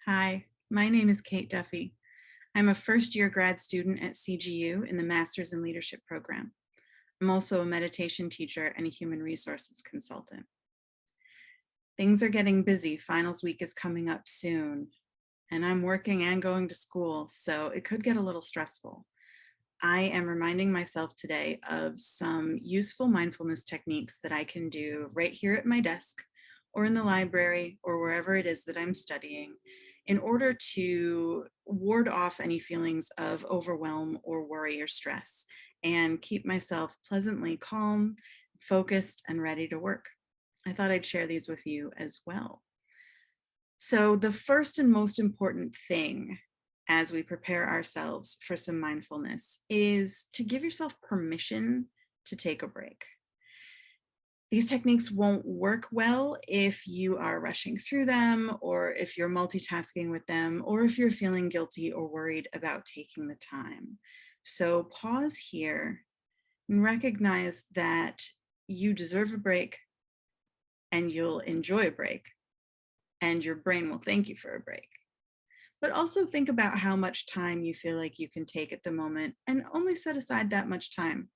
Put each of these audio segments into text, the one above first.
Hi, my name is Kate Duffy. I'm a first-year grad student at CGU in the Masters in Leadership program. I'm also a meditation teacher and a human resources consultant. Things are getting busy. Finals week is coming up soon, and I'm working and going to school, so it could get a little stressful. I am reminding myself today of some useful mindfulness techniques that I can do right here at my desk or in the library or wherever it is that I'm studying in order to ward off any feelings of overwhelm or worry or stress and keep myself pleasantly calm, focused, and ready to work. I thought I'd share these with you as well. So the first and most important thing as we prepare ourselves for some mindfulness is to give yourself permission to take a break. These techniques won't work well if you are rushing through them, or if you're multitasking with them, or if you're feeling guilty or worried about taking the time. So pause here and recognize that you deserve a break and you'll enjoy a break, and your brain will thank you for a break. But also think about how much time you feel like you can take at the moment and only set aside that much time.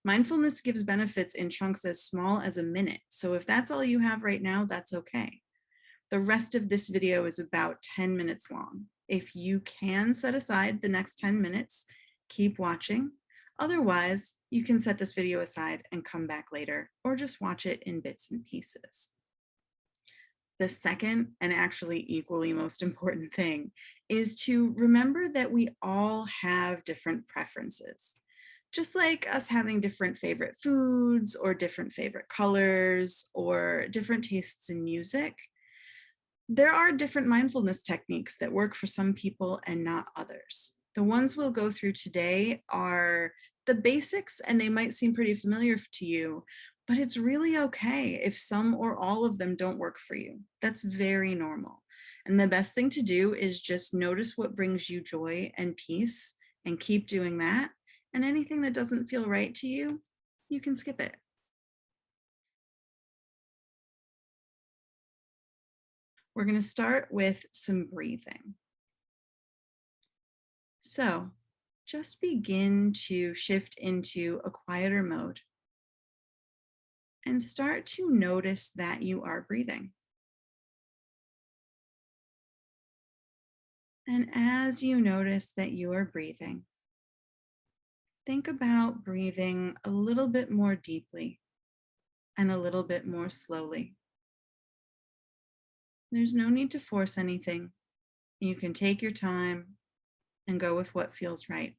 Mindfulness gives benefits in chunks as small as a minute. So if that's all you have right now, that's okay. The rest of this video is about 10 minutes long. If you can set aside the next 10 minutes, keep watching. Otherwise, you can set this video aside and come back later, or just watch it in bits and pieces. The second, and actually equally most important thing, is to remember that we all have different preferences. Just like us having different favorite foods or different favorite colors or different tastes in music, there are different mindfulness techniques that work for some people and not others. The ones we'll go through today are the basics, and they might seem pretty familiar to you, but it's really okay if some or all of them don't work for you. That's very normal. And the best thing to do is just notice what brings you joy and peace and keep doing that. And anything that doesn't feel right to you, you can skip it. We're going to start with some breathing. So just begin to shift into a quieter mode and start to notice that you are breathing. And as you notice that you are breathing, think about breathing a little bit more deeply and a little bit more slowly. There's no need to force anything. You can take your time and go with what feels right.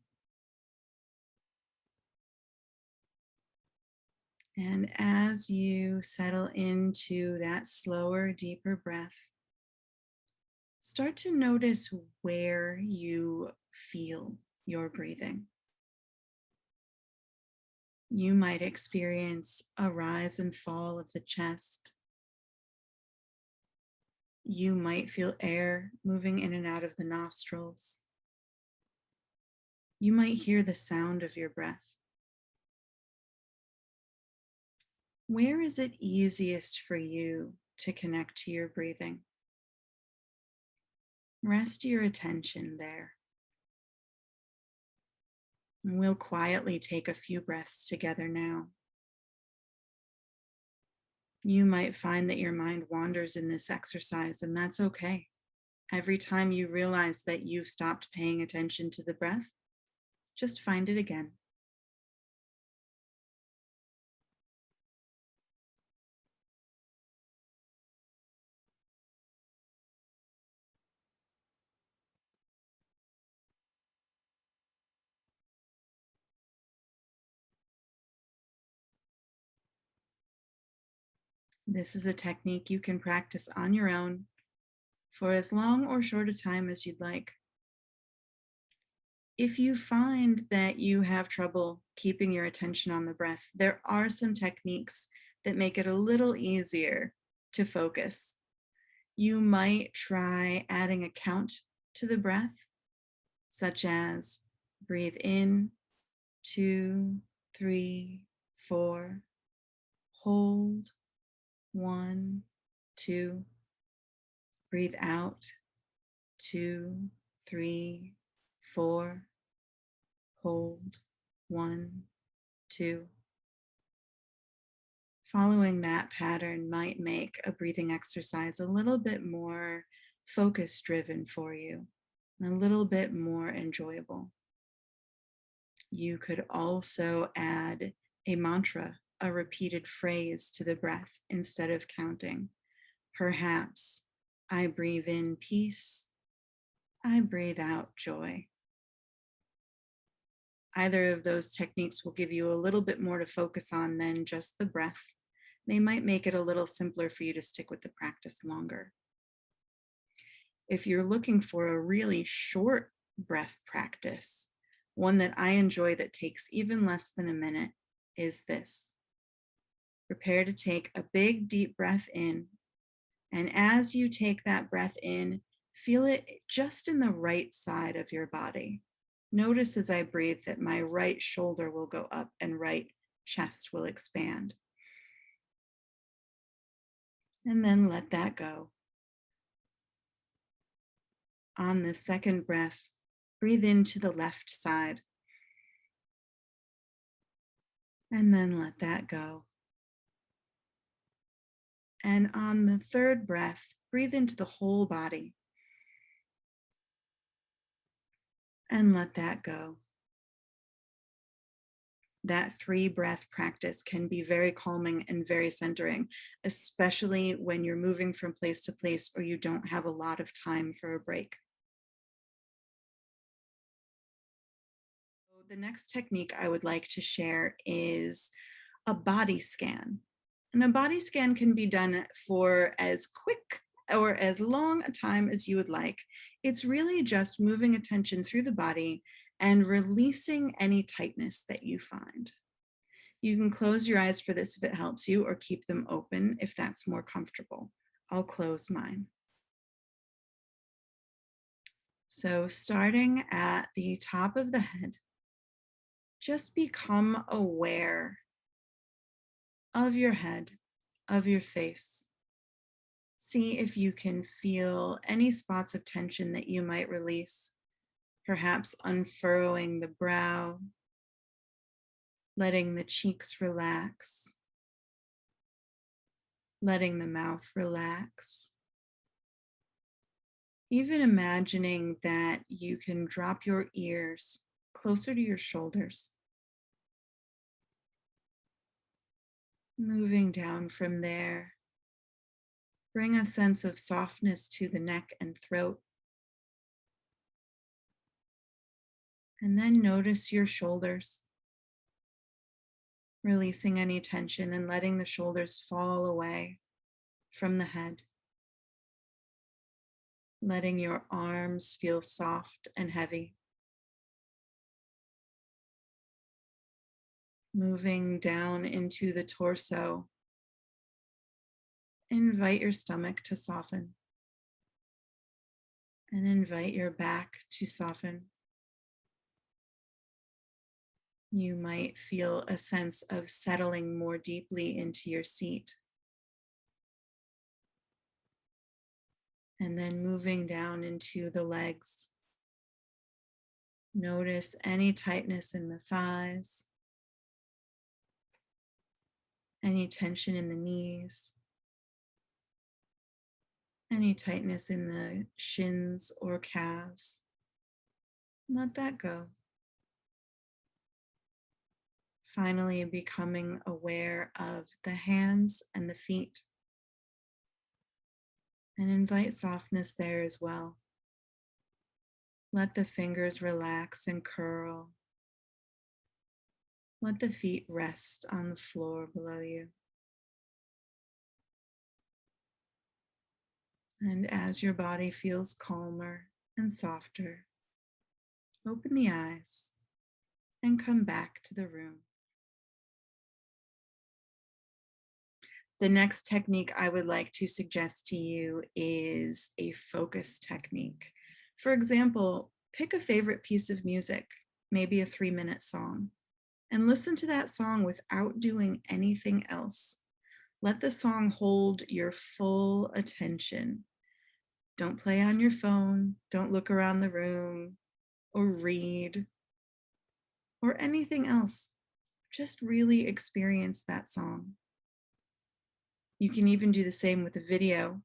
And as you settle into that slower, deeper breath, start to notice where you feel your breathing. You might experience a rise and fall of the chest. You might feel air moving in and out of the nostrils. You might hear the sound of your breath. Where is it easiest for you to connect to your breathing? Rest your attention there. And we'll quietly take a few breaths together now. You might find that your mind wanders in this exercise, and that's okay. Every time you realize that you've stopped paying attention to the breath, just find it again. This is a technique you can practice on your own for as long or short a time as you'd like. If you find that you have trouble keeping your attention on the breath, there are some techniques that make it a little easier to focus. You might try adding a count to the breath, such as breathe in, 2, 3, 4, hold, 1, 2, breathe out, 2, 3, 4. Hold. 1, 2. Following that pattern might make a breathing exercise a little bit more focus driven for you, and a little bit more enjoyable. You could also add a mantra, a repeated phrase to the breath instead of counting. Perhaps, I breathe in peace, I breathe out joy. Either of those techniques will give you a little bit more to focus on than just the breath. They might make it a little simpler for you to stick with the practice longer. If you're looking for a really short breath practice, one that I enjoy that takes even less than a minute is this. Prepare to take a big, deep breath in. And as you take that breath in, feel it just in the right side of your body. Notice as I breathe that my right shoulder will go up and right chest will expand. And then let that go. On the second breath, breathe into the left side. And then let that go. And on the third breath, breathe into the whole body. And let that go. That 3-breath practice can be very calming and very centering, especially when you're moving from place to place or you don't have a lot of time for a break. The next technique I would like to share is a body scan. And a body scan can be done for as quick or as long a time as you would like. It's really just moving attention through the body and releasing any tightness that you find. You can close your eyes for this if it helps you, or keep them open if that's more comfortable. I'll close mine. So starting at the top of the head, just become aware of your head, of your face. See if you can feel any spots of tension that you might release, perhaps unfurrowing the brow, letting the cheeks relax, letting the mouth relax. Even imagining that you can drop your ears closer to your shoulders. Moving down from there, bring a sense of softness to the neck and throat. And then notice your shoulders, releasing any tension and letting the shoulders fall away from the head. Letting your arms feel soft and heavy. Moving down into the torso. Invite your stomach to soften. And invite your back to soften. You might feel a sense of settling more deeply into your seat. And then moving down into the legs. Notice any tightness in the thighs, any tension in the knees, any tightness in the shins or calves. Let that go. Finally, becoming aware of the hands and the feet. And invite softness there as well. Let the fingers relax and curl. Let the feet rest on the floor below you. And as your body feels calmer and softer, open the eyes and come back to the room. The next technique I would like to suggest to you is a focus technique. For example, pick a favorite piece of music, maybe a 3-minute song, and listen to that song without doing anything else. Let the song hold your full attention. Don't play on your phone. Don't look around the room or read or anything else. Just really experience that song. You can even do the same with a video,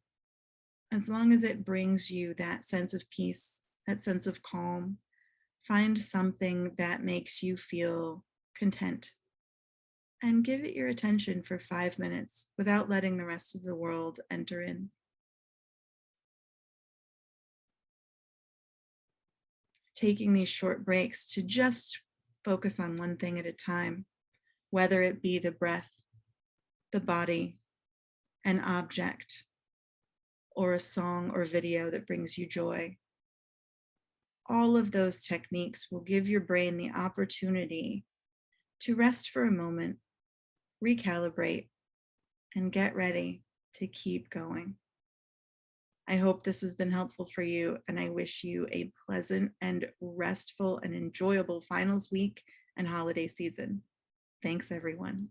as long as it brings you that sense of peace, that sense of calm. Find something that makes you feel content and give it your attention for 5 minutes without letting the rest of the world enter in. Taking these short breaks to just focus on one thing at a time, whether it be the breath, the body, an object, or a song or video that brings you joy. All of those techniques will give your brain the opportunity to rest for a moment, recalibrate, and get ready to keep going. I hope this has been helpful for you, and I wish you a pleasant and restful and enjoyable finals week and holiday season. Thanks, everyone.